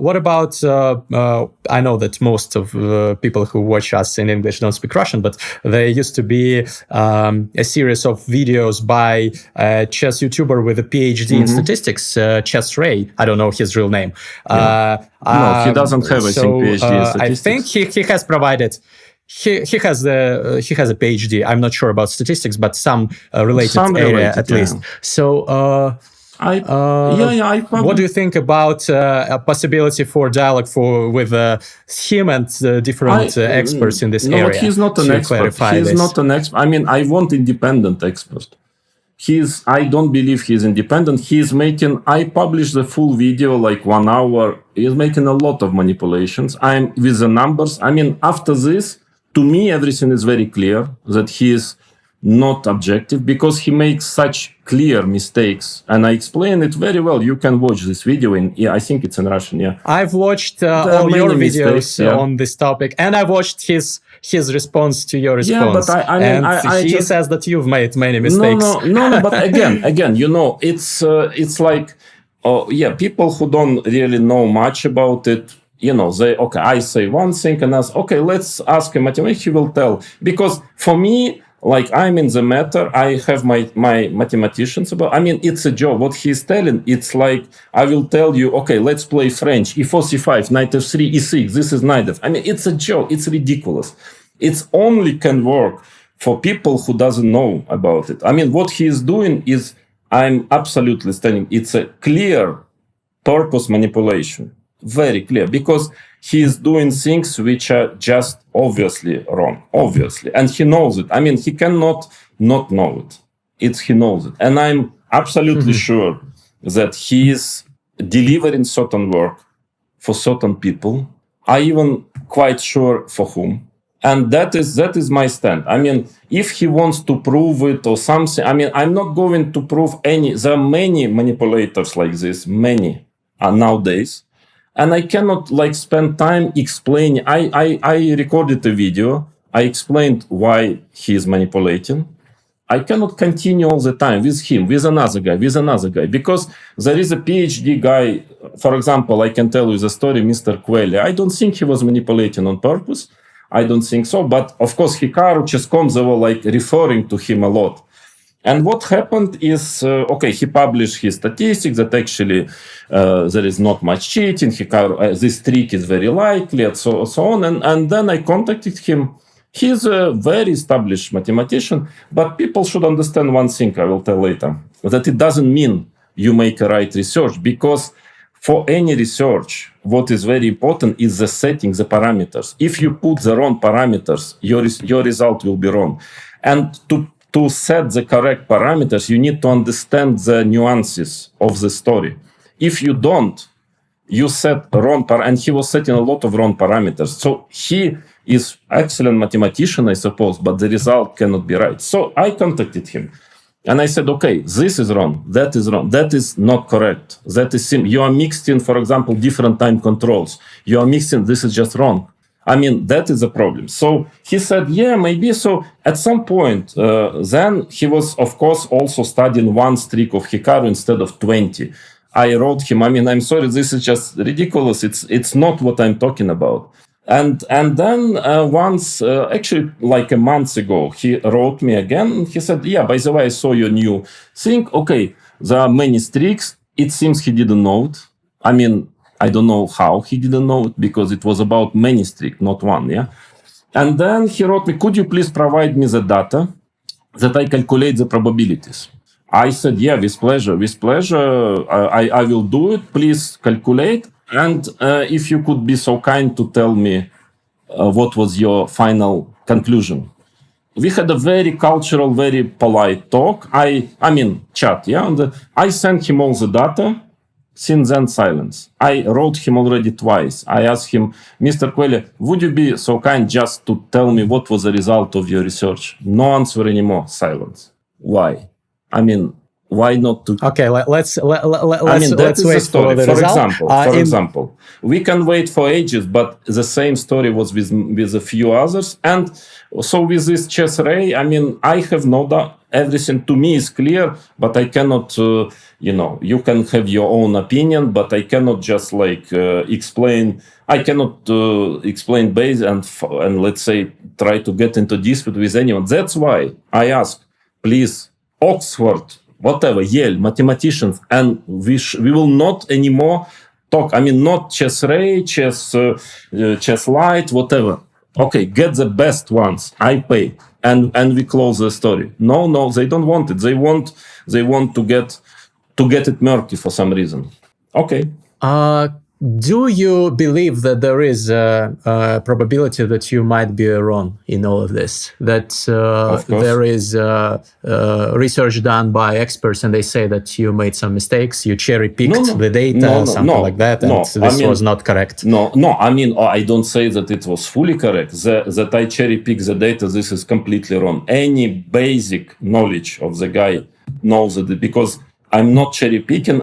What about, I know that most of people who watch us in English don't speak Russian, but there used to be a series of videos by a chess YouTuber with a PhD in statistics, Chess Ray. I don't know his real name. No, he doesn't have a PhD in statistics. I think he has provided... He has a PhD. I'm not sure about statistics, but some related area at least. So... what do you think about a possibility for dialogue with him and different experts in this area? But he's not an expert. He's not an expert. I mean, I want independent expert. I don't believe he's independent. I published the full video, like 1 hour. He's making a lot of manipulations. I'm with the numbers. I mean, after this, to me, everything is very clear that he is not objective because he makes such clear mistakes, and I explain it very well. You can watch this video I think it's in Russian. Yeah, I've watched all your videos on this topic, and I watched his response to your response. Yeah, but I he says that you've made many mistakes. No. But again, you know, it's like, people who don't really know much about it. You know, I say one thing and let's ask a mathematician. He will tell, because for me, like, I'm in the matter, I have my mathematicians about. I mean, it's a job. What he's telling, it's like, I will tell you, let's play French, e4, c5, knight f3, e6, this is knight f. I mean, it's a joke. It's ridiculous. It's only can work for people who doesn't know about it. I mean, what he is doing is, I'm absolutely standing. It's a clear purpose manipulation. Very clear, because he is doing things which are just obviously wrong, obviously, and he knows it. I mean, he cannot not know it. He knows it, and I'm absolutely sure that he is delivering certain work for certain people. I even quite sure for whom, and that is my stand. I mean, if he wants to prove it or something, I mean, I'm not going to prove any. There are many manipulators like this, many nowadays. And I cannot spend time explaining. I recorded a video. I explained why he is manipulating. I cannot continue all the time with him, with another guy, because there is a PhD guy. For example, I can tell you the story, Mr. Quelli. I don't think he was manipulating on purpose. I don't think so. But of course, Hikaru, Chescom, they were referring to him a lot. And what happened is, he published his statistics that actually there is not much cheating. This trick is very likely, and so on. And then I contacted him. He's a very established mathematician, but people should understand one thing, I will tell later, that it doesn't mean you make a right research, because for any research, what is very important is the setting, the parameters. If you put the wrong parameters, your result will be wrong. And to set the correct parameters, you need to understand the nuances of the story. If you don't, you set wrong and he was setting a lot of wrong parameters. So he is excellent mathematician, I suppose, but the result cannot be right. So I contacted him and I said, this is wrong, that is not correct. That is you are mixing, for example, different time controls. You are mixing, this is just wrong. I mean, that is a problem. So he said, yeah, maybe. So at some point, then he was, of course, also studying one streak of Hikaru instead of 20. I wrote him, I mean, I'm sorry, this is just ridiculous. It's not what I'm talking about. And then once, actually like a month ago, he wrote me again. He said, yeah, by the way, I saw your new thing. There are many streaks. It seems he didn't know it. I mean, I don't know how he didn't know it, because it was about many streaks, not one, yeah? And then he wrote me, could you please provide me the data that I calculate the probabilities? I said, yeah, with pleasure. I will do it. Please calculate. And if you could be so kind to tell me what was your final conclusion. We had a very cultural, very polite talk. I mean, chat, yeah? And I sent him all the data. Since then, silence. I wrote him already twice. I asked him, Mr. Quelli, would you be so kind just to tell me what was the result of your research? No answer anymore. Silence. Why? I mean, why not to? Okay, let's Let's wait for the result. For example, we can wait for ages, but the same story was with a few others. And so with this chess ray, I have no doubt. Everything to me is clear, but I cannot, you can have your own opinion, but I cannot just explain. I cannot explain base and let's say try to get into dispute with anyone. That's why I ask, please, Oxford, whatever, Yale, mathematicians, and we will not anymore talk. Not chess ray, chess light, whatever. Okay, get the best ones. I pay, and we close the story. No, they don't want it. They want to get it murky for some reason. Okay. Do you believe that there is a probability that you might be wrong in all of this? That there is research done by experts and they say that you made some mistakes, you cherry-picked the data, something like that, and this was not correct? No, I don't say that it was fully correct. That I cherry-picked the data, this is completely wrong. Any basic knowledge of the guy knows that because I'm not cherry-picking,